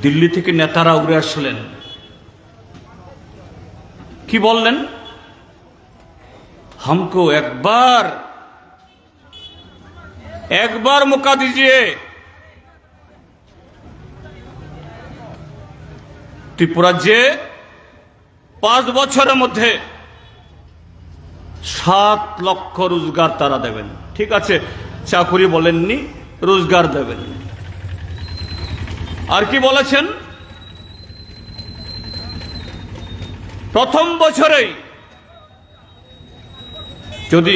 দিল্লি থেকে নেতারা উড়ে আসলেন, কি বললেন? हमको एक बार मौका दीजिए। त्रिपुरा जे 5 বছরের মধ্যে 7 লক্ষ রোজগার তারা দেবেন। ঠিক আছে, চাকুরি বলেননি, রোজগার দেবেন। আর কি বলেছেন? প্রথম বছরেই যদি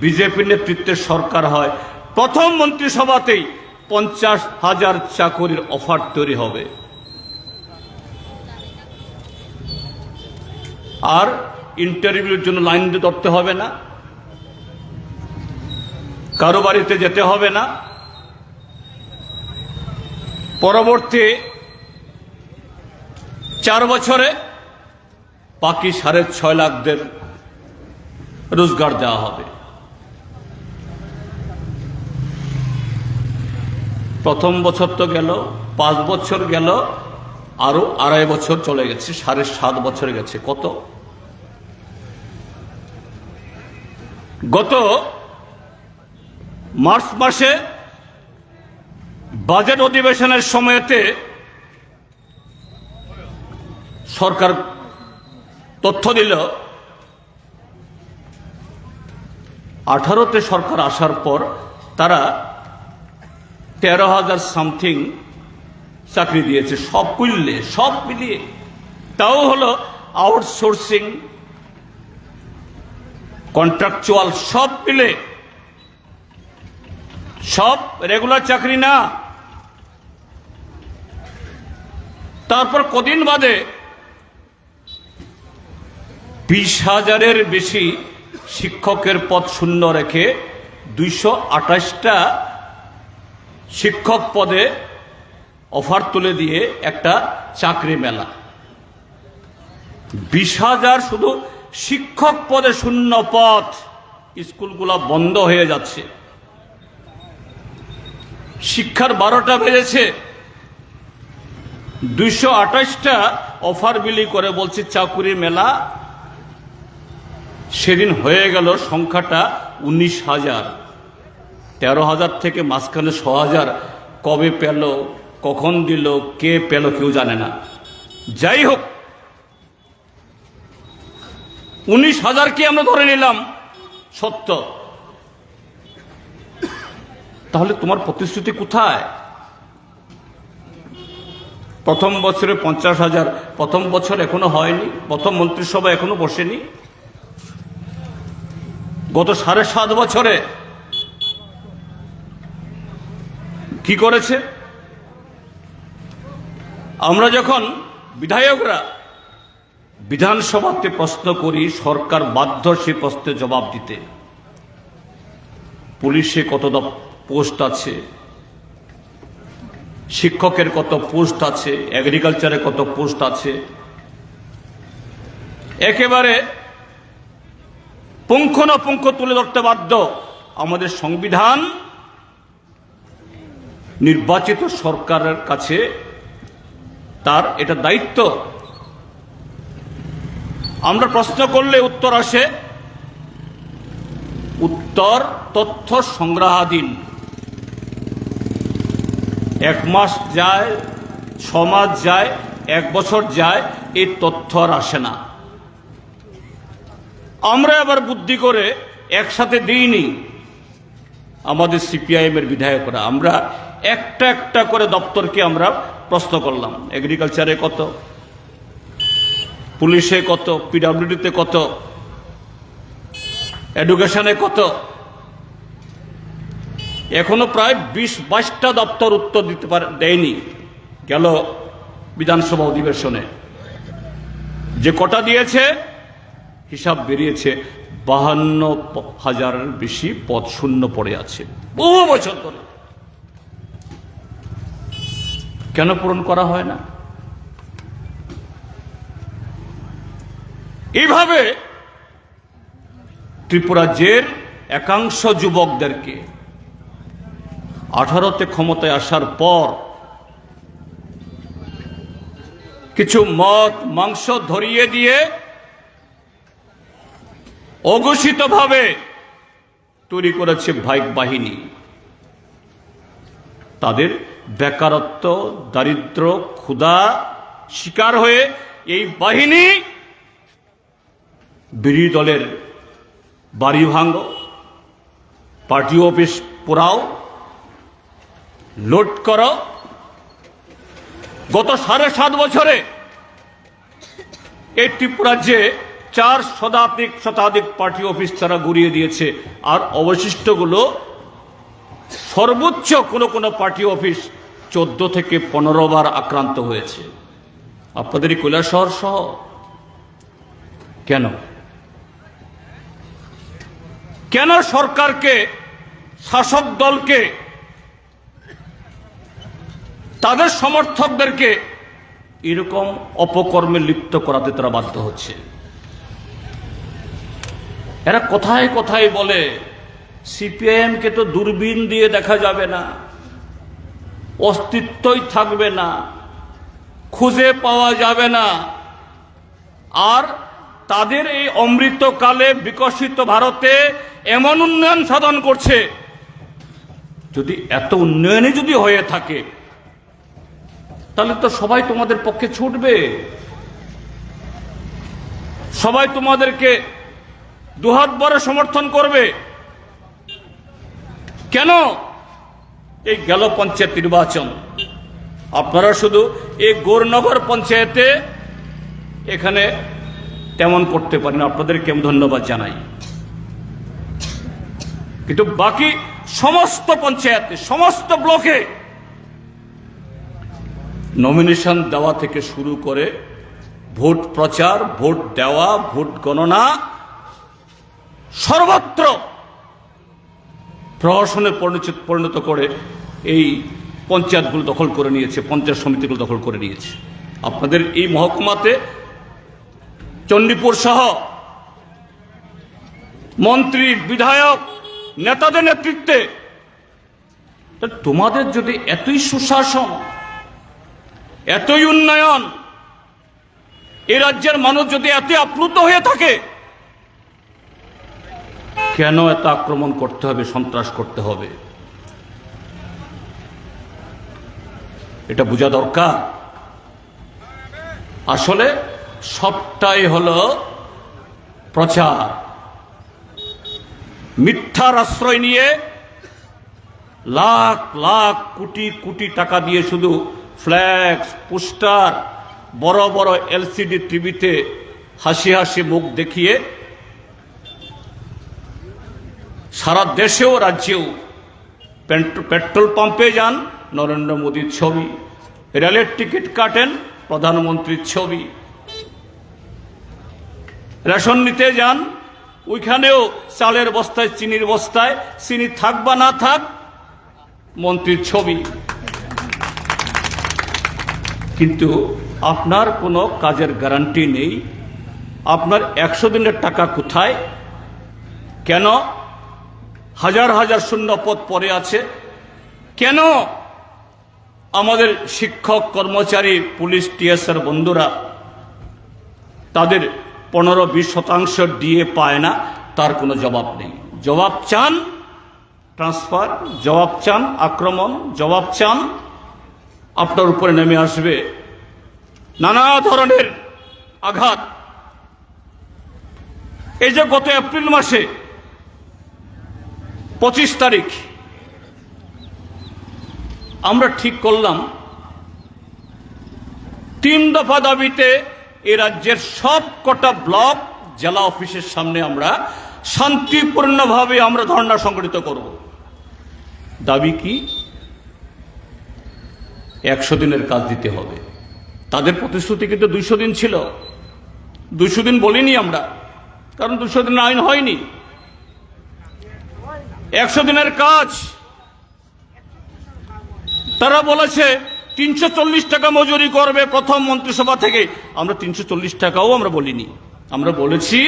বিজেপি নেতৃত্বের সরকার হয়, প্রথম মন্ত্রিসভাতেই 50,000 চাকরির অফার তৈরি হবে। আর ইন্টারভিউর জন্য লাইন দিয়ে ধরতে হবে না, কারো বাড়িতে যেতে হবে না। পরবর্তী 4 বছরে বাকি 6.5 লাখদের রোজগার দেওয়া হবে। প্রথম বছর তো গেল, 5 বছর গেল, আরো 2.5 বছর চলে গেছে, 7.5 বছর গেছে। কত? গত মার্চ মাসে বাজেট অধিবেশনের সময়তে সরকার তথ্য দিল, 18তে সরকার আসার পর তারা 13,000 সামথিং চাকরি দিয়েছে, সব মিলিয়ে। তাও হলো আউটসোর্সিং, কন্ট্রাকচুয়াল, সব মিলে, সব রেগুলার চাকরি না। তারপর কদিন বাদে 20,000-এর বেশি শিক্ষকের পদ শূন্য রেখে 228টা শিক্ষক পদে অফার তুলে দিয়ে একটা চাকরি মেলা। 20,000 শুধু শিক্ষক পদে শূন্য পদ, স্কুলগুলা বন্ধ হয়ে যাচ্ছে। শিক্ষার 12টা বেজেছে, 228টা অফার বিলি করে বলছে চাকরি মেলা। সেদিন হয়ে গেল সংখ্যাটা 19,000। 13,000 থেকে মাঝখানে 6,000 কবে পেল, কখন দিল, কে পেল কেউ জানে না। যাই হোক, 19,000কে আমরা ধরে নিলাম সত্য। তাহলে তোমার প্রতিশ্রুতি কোথায়? প্রথম বছরে 50,000, প্রথম বছর এখনো হয়নি, প্রথম মন্ত্রিসভা এখনো বসেনি। গত 7.5 বছরে কি করেছে? আমরা যখন বিধায়করা বিধানসভাতে প্রশ্ন করি, সরকার বাধ্য সে প্রশ্নের জবাব দিতে। পুলিশে কত পোস্ট আছে, শিক্ষকের কত পোস্ট আছে, এগ্রিকালচারে কত পোস্ট আছে, একেবারে পুঙ্খানুপুঙ্খ তুলে ধরতে বাধ্য। আমাদের সংবিধান নির্বাচিত সরকারের কাছে তার এটা দায়িত্ব। আমরা প্রশ্ন করলে উত্তর আসে, উত্তর তথ্য সংগ্রহাধীন। 1 মাস যায়, 6 মাস যায়, 1 বছর যায়, এই তথ্য আর আসে না। আমরা আবার বুদ্ধি করে একসাথে দিইনি। আমাদের সিপিআইএমের বিধায়করা আমরা একটা একটা করে দপ্তরকে আমরা প্রশ্ন করলাম, এগ্রিকালচারে কত, পুলিশে কত, পিডব্লিউডিতে কত, এডুকেশনে কত। এখনো প্রায় 20-22টা দপ্তর উত্তর দিতে দেয়নি। গেল বিধানসভা অধিবেশনে যে কটা দিয়েছে, হিসাব বেরিয়েছে 52,000-এর বেশি পদ শূন্য পড়ে আছে বহু বছর ধরে। কেন পূরণ করা হয় না? এইভাবে ত্রিপুরা জের একাংশ যুবকদেরকে 18তে ক্ষমতায় আসার পর কিছু মদ মাংস ধরিয়ে দিয়ে অঘোষিতভাবে তৈরি করেছে ভাইক বাহিনী। তাদের বেকারত্ব, দারিদ্র, ক্ষুধা শিকার হয়ে এই বাহিনী বিরোধী দলের বাড়ি ভাঙো, পার্টি অফিস পোড়াও, লুট করো। গত 7.5 বছরে এই ত্রিপুরাজ্যে 4 শতাধিক পার্টি অফিস তারা গুড়িয়ে দিয়েছে। আর অবশিষ্টগুলো সর্বোচ্চ কোনো পার্টি অফিস 14 থেকে 15 বার আক্রান্ত হয়েছে। আপনাদের এই কৈলাসহর সহ। কেন সরকারকে, শাসক দলকে, তাদের সমর্থকদেরকে এরকম অপকর্মে লিপ্ত করাতে তারা বাধ্য হচ্ছে? এরা কথায় কথায় বলে সিপিআইএমকে তো দূরবীন দিয়ে দেখা যাবে না, অস্তিত্বই থাকবে না, খুঁজে পাওয়া যাবে না। আর তাদের এই অমৃতকালে বিকশিত ভারতে এমন উন্নয়ন সাধন করছে, যদি এত উন্নয়নই যদি হয়ে থাকে তাহলে তো সবাই তোমাদের পক্ষে ছুটবে, সবাই তোমাদেরকে দুহাত ভরে সমর্থন করবে। কেন এই গেল পঞ্চায়েত নির্বাচন, আপনারা শুধু এই গৌরনগর পঞ্চায়েতে এখানে তেমন করতে পারেন, আপনাদেরকে আমি ধন্যবাদ জানাই। কিন্তু বাকি সমস্ত পঞ্চায়েতে, সমস্ত ব্লকে নমিনেশন দেওয়া থেকে শুরু করে ভোট প্রচার, ভোট দেওয়া, ভোট গণনা, সর্বত্র প্রহসনে পরিণত করে এই পঞ্চায়েতগুলো দখল করে নিয়েছে, পঞ্চায়েত সমিতিগুলো দখল করে নিয়েছে। আপনাদের এই মহকুমাতে চণ্ডীপুর সহ মন্ত্রী, বিধায়ক, নেতাদের নেতৃত্বে, তোমাদের যদি এতই সুশাসন, এতই উন্নয়ন, এই রাজ্যের মানুষ যদি এত আপ্লুত হয়ে থাকে, কেন এত আক্রমণ করতে হবে, সন্ত্রাস করতে হবে? এটা বোঝা দরকার। আসলে সবটাই হলো প্রচার। মিথ্যার আশ্রয় নিয়ে লাখ লাখ কোটি কোটি টাকা দিয়ে শুধু ফ্ল্যাক্স, পোস্টার, বড় বড় এলসিডি টিভিতে হাসি হাসি মুখ দেখিয়ে সারা দেশেও রাজ্যেও পেট্রোল পাম্পে যান নরেন্দ্র মোদীর ছবি, রেলের টিকিট কাটেন প্রধানমন্ত্রীর ছবি, রেশন নিতে যান ওইখানেও চালের বস্তায়, চিনির বস্তায় চিনি থাক বা না থাক মন্ত্রীর ছবি। কিন্তু আপনার কোনো কাজের গ্যারান্টি নেই। আপনার 100 দিনের টাকা কোথায়? কেন হাজার হাজার শূন্য পদ পড়ে আছে? কেন আমাদের শিক্ষক, কর্মচারী, পুলিশ, টিএসআর বন্ধুরা তাদের 15-20% ডিএ পায় না? তার কোনো জবাব নেই। জবাব চান ট্রান্সফার, জবাব চান আক্রমণ, জবাব চান আপনার উপরে নেমে আসবে নানা ধরনের আঘাত। এই যে গত এপ্রিল মাসে 25 তারিখ আমরা ঠিক করলাম 3 দফা দাবিতে এই রাজ্যের সব কটা ব্লক, জেলা অফিসের সামনে আমরা শান্তিপূর্ণভাবে আমরা ধর্ণা সংগঠিত করব। দাবি কি? 100 দিনের কাজ দিতে হবে। তাদের প্রতিশ্রুতি কিন্তু 200 দিন ছিল। 200 দিন বলিনি আমরা, কারণ 200 দিন আইন হয়নি। 100 দিনের কাজ তারা বলেছে 340 টাকা মজুরি করবে প্রথম মন্ত্রিসভা থেকে। আমরা 340 টাকাও আমরা বলিনি। আমরা বলেছি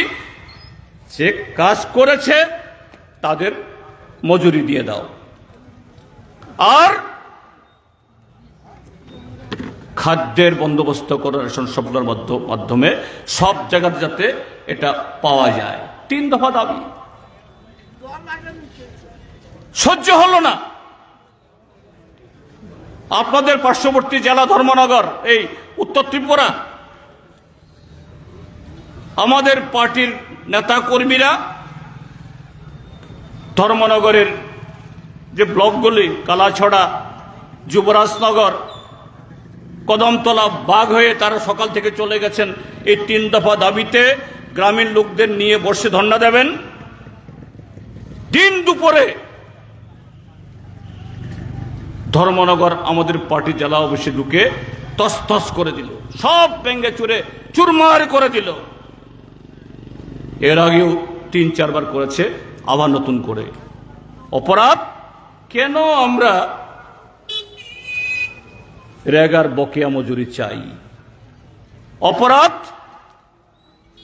যে কাজ করেছে তাদের মজুরি দিয়ে দাও। আর খাদ্যের বন্দোবস্ত করা, রেশন সপ্লাইয়ের মাধ্যমে সব জায়গাতে যাতে এটা পাওয়া যায়। 3 দফা দাবি সহ্য হলো না। আপনাদের পার্শ্ববর্তী জেলা ধর্মনগর, এই উত্তর ত্রিপুরা, আমাদের পার্টির নেতা কর্মীরা ধর্মনগরের যে ব্লকগুলি, কালাছড়া, যুবরাজনগর, কদমতলা, বাঘ হয়ে তারা সকাল থেকে চলে গেছেন এই 3 দফা দাবিতে। গ্রামীণ লোকদের নিয়ে বসে ধর্ণা দেবেন। দিন দুপুরে ধর্মনগর আমাদের পার্টি জেলা অফিসে ঢুকে তসতস করে দিল, সব ভেঙে চুরে চুরমার করে দিল। এর আগেও 3-4 বার করেছে, আবার নতুন করে। অপরাধ কেন আমরা রেগার বকেয়া মজুরি চাই? অপরাধ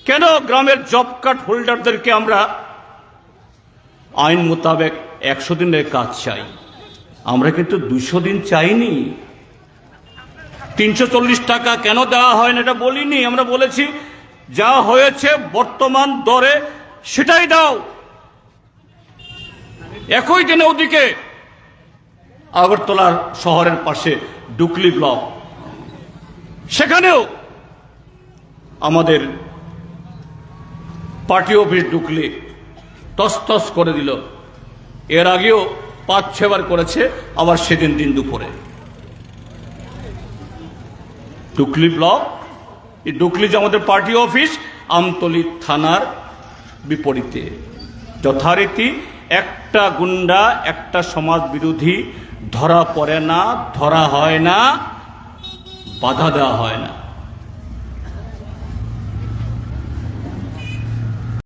কেন গ্রামের জব কার্ড হোল্ডারদেরকে আমরা আইন মোতাবেক 100 দিনের কাজ চাই? আমরা কিন্তু 200 দিন চাইনি। 340 টাকা কেন দেওয়া হয় না এটা বলিনি, আমরা বলেছি যা হয়েছে বর্তমান দরে সেটাই দাও। একই দিনে ওদিকে আগরতলা শহরের পাশে ডুকলি ব্লক, সেখানেও আমাদের পার্টি অফিস ডুকলি তসতস করে দিল। এর আগেও 5-6 বার করেছে, আবার সেদিন দিন দুপুরে। ডুকলি ব্লক, এই ডুকলি যে আমাদের পার্টি অফিস, আমতলী থানার বিপরীতে। যথারীতি একটা গুন্ডা, একটা সমাজ বিরোধী ধরা পড়ে না, ধরা হয় না, বাধা দেওয়া হয় না।